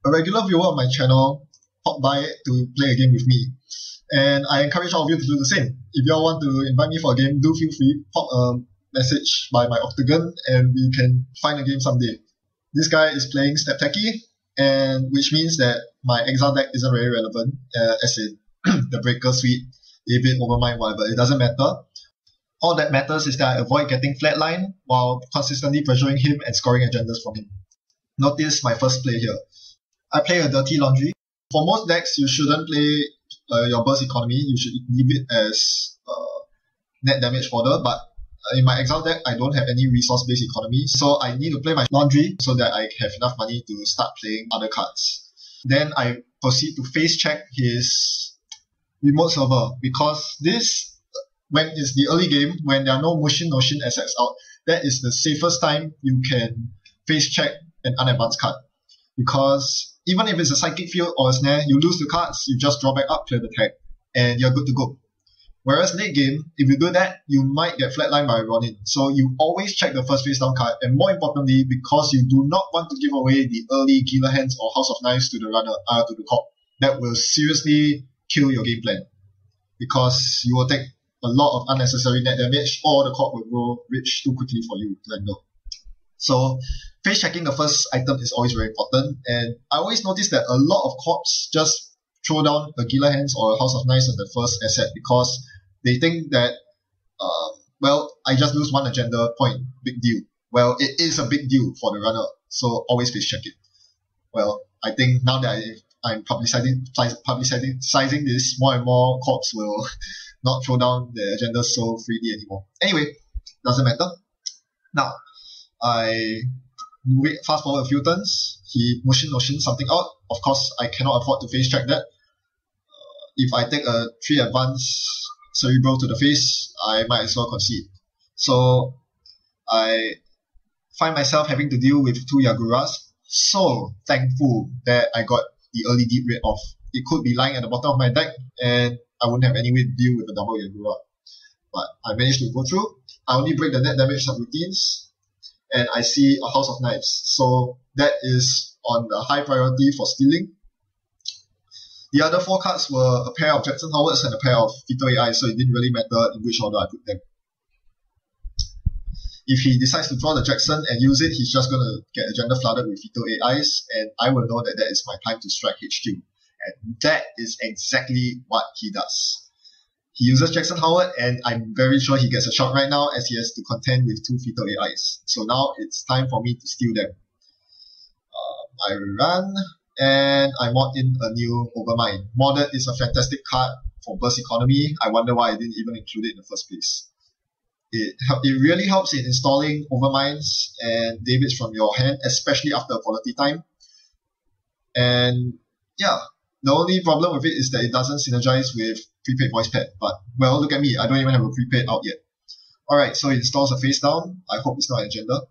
a regular viewer of my channel popped by to play a game with me. And I encourage all of you to do the same. If you all want to invite me for a game, do feel free, pop a message by my OCTGN and we can find a game someday. This guy is playing Stabteki, and which means that my Exile deck isn't very relevant, as in the Breaker Suite, Avid, Overmind, whatever. It doesn't matter. All that matters is that I avoid getting flatline while consistently pressuring him and scoring agendas from him. Notice my first play here. I play a Dirty Laundry. For most decks, you shouldn't play your burst economy. You should leave it as net damage fodder, but in my Exile deck, I don't have any resource-based economy, so I need to play my Laundry so that I have enough money to start playing other cards. Then I proceed to face check his remote server, because this, when it's the early game, when there are no Mushin no Shin assets out, that is the safest time you can face check an unadvanced card. Because even if it's a Psychic Field or a Snare, you lose the cards, you just draw back up, clear the tag, and you're good to go. Whereas late game, if you do that, you might get flatlined by Ronin. So you always check the first face down card, and more importantly, because you do not want to give away the early Killer Hands or House of Knives to the runner, to the cop. That will seriously kill your game plan. Because you will take a lot of unnecessary net damage, or the cop will grow rich too quickly for you to handle. So face checking the first item is always very important, and I always notice that a lot of cops just throw down a Killer Hands or a House of Knives on the first asset because they think that, well, I just lose one agenda point, big deal. Well, it is a big deal for the runner, so always face check it. Well, I think now that I'm publicizing this, more and more corps will not throw down the agenda so freely anymore. Anyway, doesn't matter. Now, I fast forward a few turns. He Mushin no Shin something out. Of course, I cannot afford to face check that. If I take a 3 advance Cerebral to the face, I might as well concede. So I find myself having to deal with 2 Yaguras. So thankful that I got the early deep rid off. It could be lying at the bottom of my deck, and I wouldn't have any way to deal with a double Yagura. But I managed to go through. I only break the net damage subroutines, and I see a House of Knives. So that is on the high priority for stealing. The other 4 cards were a pair of Jackson Howards and a pair of Fetal AI, so it didn't really matter in which order I put them. If he decides to draw the Jackson and use it, he's just going to get agenda flooded with Fetal AIs, and I will know that that is my time to strike HQ. And that is exactly what he does. He uses Jackson Howard, and I'm very sure he gets a shot right now as he has to contend with 2 Fetal AIs. So now it's time for me to steal them. I run, and I mod in a new Overmind. Modded is a fantastic card for burst economy. I wonder why I didn't even include it in the first place. It really helps in installing Overminds and Davids from your hand, especially after a quality time. And yeah, the only problem with it is that it doesn't synergize with prepaid voice pad. But well, look at me, I don't even have a prepaid out yet. Alright, so it installs a face down. I hope it's not an agenda.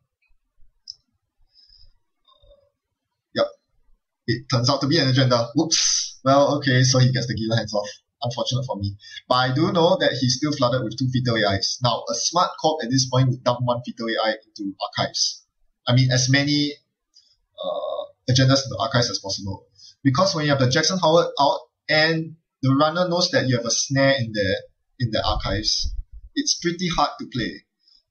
It turns out to be an agenda. Whoops. Well, okay, so he gets the Gila Hands off. Unfortunate for me. But I do know that he's still flooded with 2 Fetal AIs. Now, a smart corp at this point would dump 1 Fetal AI into archives. I mean, as many agendas into archives as possible. Because when you have the Jackson Howard out and the runner knows that you have a snare in the archives, it's pretty hard to play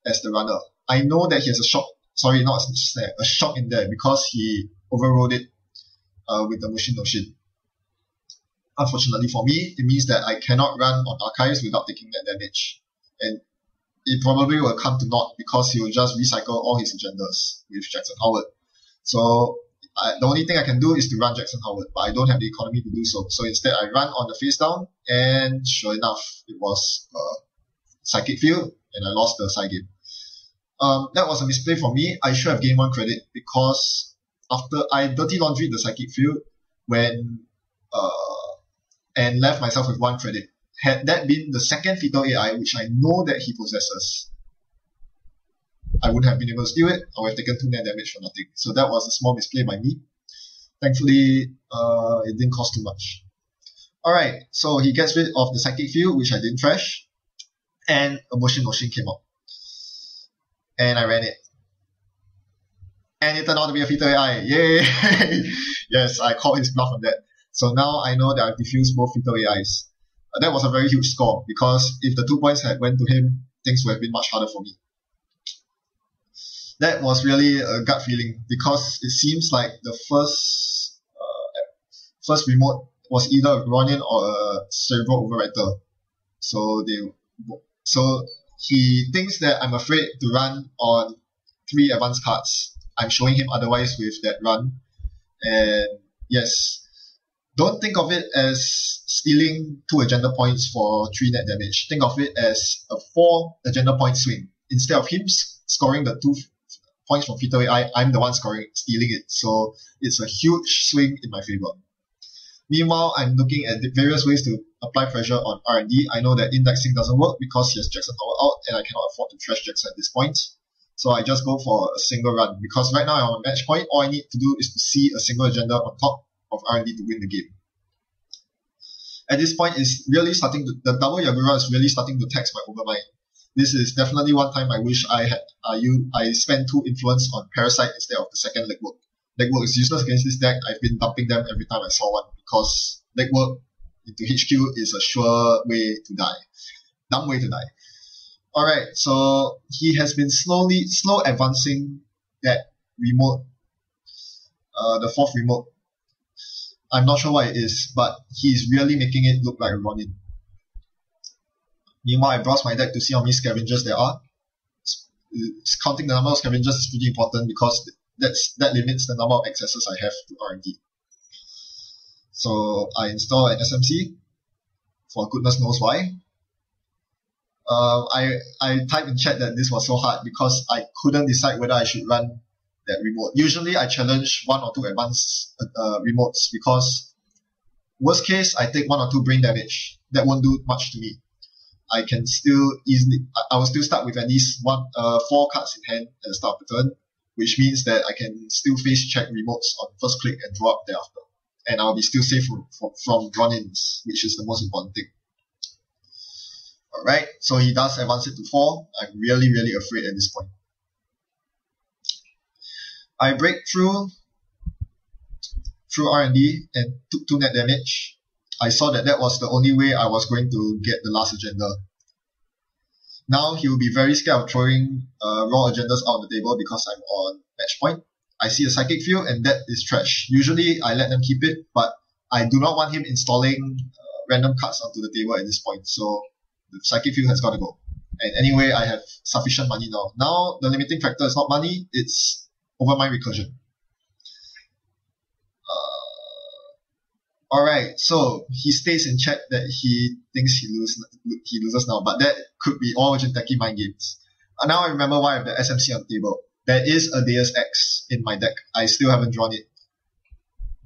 as the runner. I know that he has a shock. Sorry, not a snare. A shock in there because he overrode it with the Mushin no Shin. Unfortunately for me, it means that I cannot run on archives without taking that damage. And it probably will come to naught because he will just recycle all his agendas with Jackson Howard. So the only thing I can do is to run Jackson Howard, but I don't have the economy to do so. So instead I run on the face down, and sure enough, it was a Psychic Field, and I lost the side game. That was a misplay for me. I should have gained 1 credit because after I dirty laundried the Psychic Field and left myself with 1 credit. Had that been the second Fetal AI, which I know that he possesses, I wouldn't have been able to steal it. I would have taken 2 net damage for nothing. So that was a small misplay by me. Thankfully, it didn't cost too much. Alright, so he gets rid of the Psychic Field, which I didn't trash, and a Mushin no Shin came out. And I ran it. And it turned out to be a Fetal AI. Yay! Yes, I called his bluff on that. So now I know that I've defused both Fetal AIs. That was a very huge score, because if the 2 points had went to him, things would have been much harder for me. That was really a gut feeling, because it seems like the first remote was either a Ronin or a Cerebral Overwriter. So he thinks that I'm afraid to run on 3 advanced cards. I'm showing him otherwise with that run. And yes, don't think of it as stealing 2 agenda points for 3 net damage. Think of it as a 4 agenda point swing. Instead of him scoring the 2 points from Fetal AI, I'm the one stealing it. So it's a huge swing in my favor. Meanwhile, I'm looking at the various ways to apply pressure on R&D. I know that indexing doesn't work because he has Jackson Tower out and I cannot afford to trash Jackson at this point. So I just go for a single run, because right now I'm on a match point. All I need to do is to see a single agenda on top of R&D to win the game. At this point, it's really starting to, the double Yagura is really starting to tax my overmind. This is definitely one time I wish I spent 2 influence on Parasite instead of the second legwork. Legwork is useless against this deck. I've been dumping them every time I saw one, because legwork into HQ is a sure way to die. Dumb way to die. Alright, so he has been slow advancing that remote, the 4th remote. I'm not sure what it is, but he's really making it look like a Ronin. Meanwhile, I browse my deck to see how many scavengers there are. Counting the number of scavengers is pretty important, because that limits the number of accesses I have to R&D. So I install an SMC, for goodness knows why. I typed in chat that this was so hard because I couldn't decide whether I should run that remote. Usually I challenge 1 or 2 advanced remotes, because worst case I take 1 or 2 brain damage. That won't do much to me. I will still start with at least 4 cards in hand at the start of the turn, which means that I can still face check remotes on first click and draw up thereafter. And I'll be still safe from run-ins, which is the most important thing. Alright, so he does advance it to 4. I'm really, really afraid at this point. I break through R&D and took 2 net damage. I saw that was the only way I was going to get the last agenda. Now he will be very scared of throwing raw agendas out on the table because I'm on match point. I see a Psychic Field and that is trash. Usually I let them keep it, but I do not want him installing random cards onto the table at this point. So the Psychic Field has got to go. And anyway, I have sufficient money now. Now the limiting factor is not money, it's Overmind Recursion. Alright, so he states in chat that he thinks he loses now, but that could be all Stabteki mind games. Now I remember why I have the SMC on the table. There is a Deus Ex in my deck. I still haven't drawn it.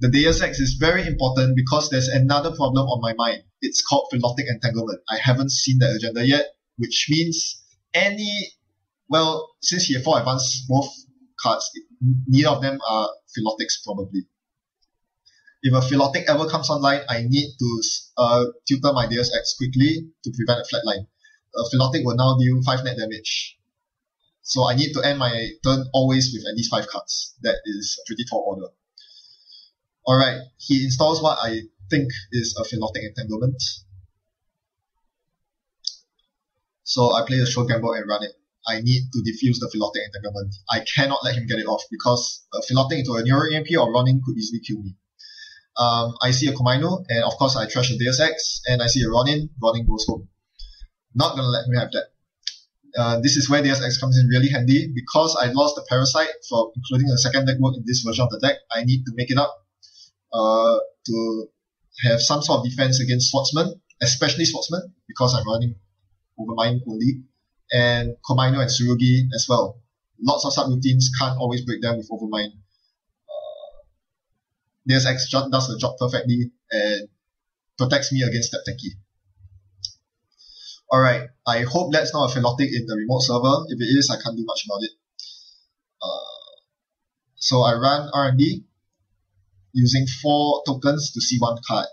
The Deus Ex is very important because there's another problem on my mind. It's called Philotic Entanglement. I haven't seen that agenda yet, which means since he had 4 advanced both cards, neither of them are Philotics probably. If a Philotic ever comes online, I need to tutor my Deus Ex quickly to prevent a flatline. A Philotic will now deal 5 net damage. So I need to end my turn always with at least 5 cards. That is a pretty tall order. Alright, he installs what I think is a Philotic Entanglement. So I play the Show Gamble and run it. I need to defuse the Philotic Entanglement. I cannot let him get it off because a Philotic into a Neuro EMP or Ronin could easily kill me. I see a Komainu, and of course I trash a Deus Ex, and I see a Ronin goes home. Not gonna let him have that. This is where Deus Ex comes in really handy. Because I lost the Parasite for including a second deck work in this version of the deck, I need to make it up to have some sort of defense against Swordsman, especially Swordsman, because I'm running Overmind only, and Komainu and Tsurugi as well. Lots of subroutines, can't always break them with Overmind. Deus Ex does the job perfectly and protects me against Stabteki. Alright, I hope that's not a Philotic in the remote server. If it is, I can't do much about it. So I run R&D using 4 tokens to see 1 card.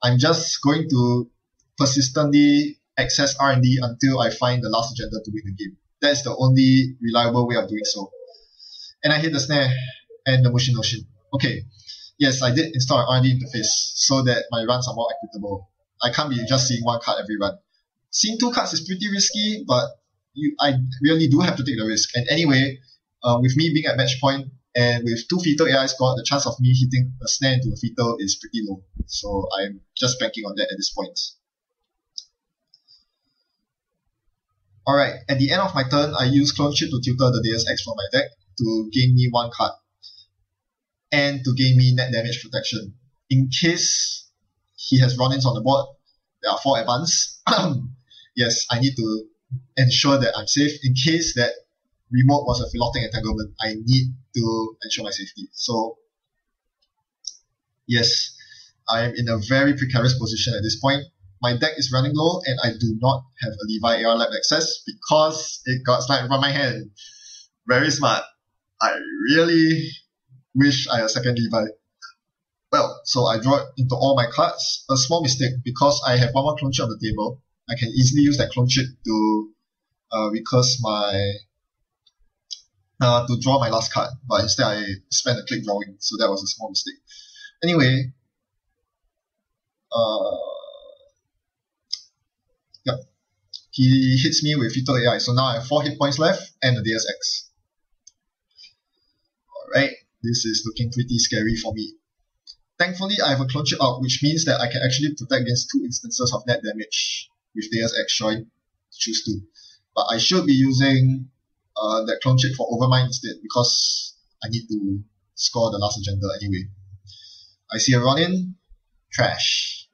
I'm just going to persistently access R&D until I find the last agenda to win the game. That's the only reliable way of doing so. And I hit the snare and the Mushin Noshin. Okay, yes, I did install an R&D interface so that my runs are more equitable. I can't be just seeing one card every run. Seeing two cards is pretty risky, but I really do have to take the risk. And anyway, with me being at match point and with 2 Fetal AI squad, the chance of me hitting a snare into a Fetal is pretty low. So I'm just banking on that at this point. Alright, at the end of my turn, I use Clone Chip to tutor the Deus Ex from my deck to gain me 1 card and to gain me net damage protection. In case he has run-ins on the board, there are 4 advance. Yes, I need to ensure that I'm safe. In case that remote was a Philotic Entanglement, I need to ensure my safety. So, yes, I am in a very precarious position at this point. My deck is running low and I do not have a Levi AR Lab access because it got sniped from my hand. Very smart. I really wish I had a second Levi. Well, so I draw it into all my cards. A small mistake because I have 1 more clone chip on the table. I can easily use that clone chip to recurse my to draw my last card, but instead I spent a click drawing, so that was a small mistake. Anyway, yep, he hits me with Fetal AI, so now I have 4 hit points left and a Deus Ex. Alright, this is looking pretty scary for me. Thankfully, I have a clone chip out, which means that I can actually protect against 2 instances of net damage with Deus Ex should I choose to. But I should be using that clone chip for Overmind instead because I need to score the last agenda anyway. I see a run-in. Trash.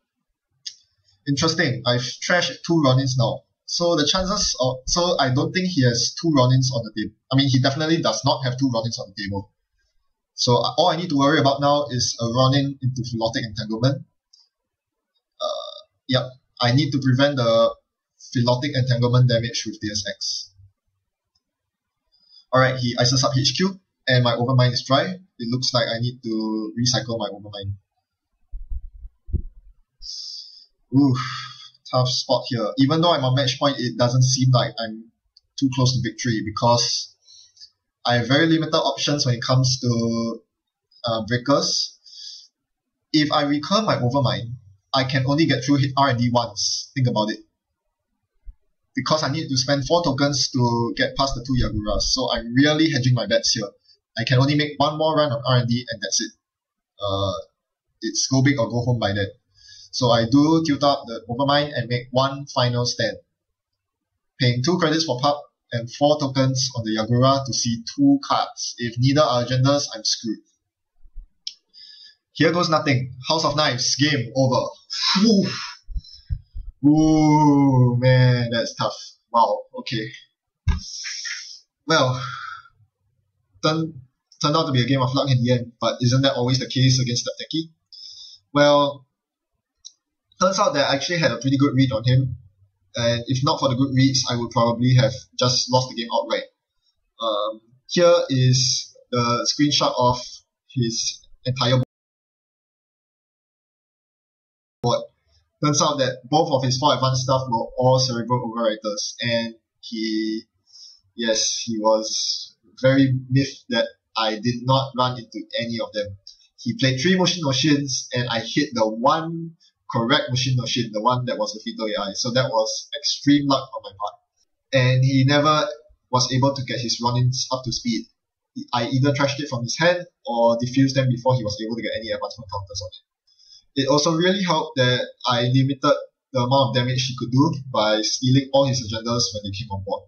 Interesting. I've trashed 2 run-ins now. So the chances of... So I don't think he has 2 run-ins on the table. I mean, he definitely does not have 2 run-ins on the table. So all I need to worry about now is a run-in into Philotic Entanglement. Yep. I need to prevent the Philotic Entanglement damage with Deus Ex. Alright, he ices up HQ, and my Overmind is dry. It looks like I need to recycle my Overmind. Oof, tough spot here. Even though I'm on match point, it doesn't seem like I'm too close to victory because I have very limited options when it comes to breakers. If I recur my Overmind, I can only get through hit R&D once. Think about it. Because I need to spend 4 tokens to get past the 2 Yaguras, so I'm really hedging my bets here. I can only make 1 more run of R&D and that's it. It's go big or go home by that. So I do tilt up the Overmind and make 1 final stand. Paying 2 credits for pub and 4 tokens on the Yagura to see 2 cards. If neither are agendas, I'm screwed. Here goes nothing. House of Knives, game over. Ooh, man, that's tough. Wow, okay. Well, turned out to be a game of luck in the end, but isn't that always the case against Stabteki? Well, turns out that I actually had a pretty good read on him, and if not for the good reads, I would probably have just lost the game outright. Here is the screenshot of his entire board. Turns out that both of his 4 advanced stuff were all Cerebral Overwriters, and he was very miffed that I did not run into any of them. He played 3 Mushin Noshins, and I hit the 1 correct Mushin Noshin, the one that was the Fetal AI, so that was extreme luck on my part. And he never was able to get his run-ins up to speed. I either trashed it from his hand or diffused them before he was able to get any advancement counters on it. It also really helped that I limited the amount of damage he could do by stealing all his agendas when they came on board.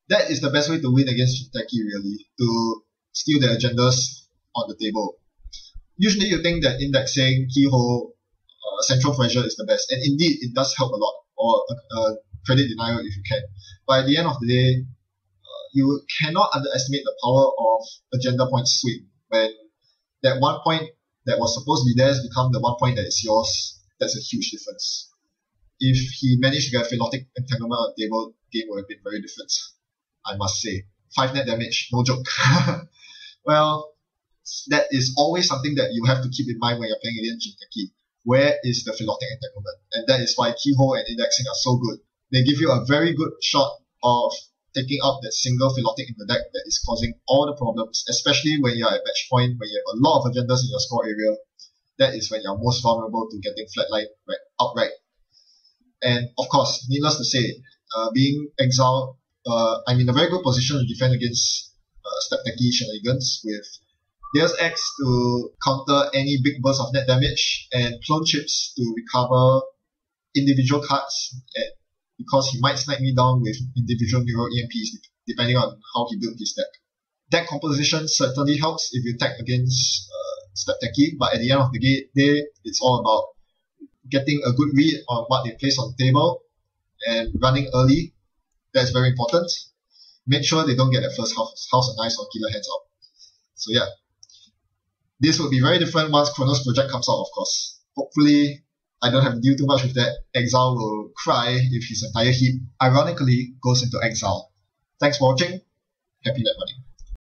That is the best way to win against Stabteki, really, to steal the agendas on the table. Usually you think that indexing, keyhole, central pressure is the best, and indeed it does help a lot, or credit denial if you can. But at the end of the day, you cannot underestimate the power of agenda point swing when that 1 point that was supposed to be theirs become the 1 point that is yours. That's a huge difference. If he managed to get Philotic Entanglement on the table, the game would have been very different, I must say. 5 net damage, no joke. Well, that is always something that you have to keep in mind when you're playing against Stabteki. Where is the Philotic Entanglement? And that is why keyhole and indexing are so good. They give you a very good shot of taking out that single philotic in the deck that is causing all the problems, especially when you're at match point, when you have a lot of agendas in your score area. That is when you're most vulnerable to getting flatlined outright. And of course, needless to say, being Exile, I'm in a very good position to defend against Stabteki shenanigans with Deus Ex to counter any big burst of net damage and clone chips to recover individual cards because he might snipe me down with individual neural EMPs depending on how he built his deck. Deck composition certainly helps if you tag against Stabteki, but at the end of the day, it's all about getting a good read on what they place on the table and running early. That's very important. Make sure they don't get their first house of ice or killer hands out. So yeah, this will be very different once Chronos Project comes out, of course. Hopefully, I don't have to deal too much with that. Exile will cry if his entire heap, ironically, goes into exile. Thanks for watching. Happy net running.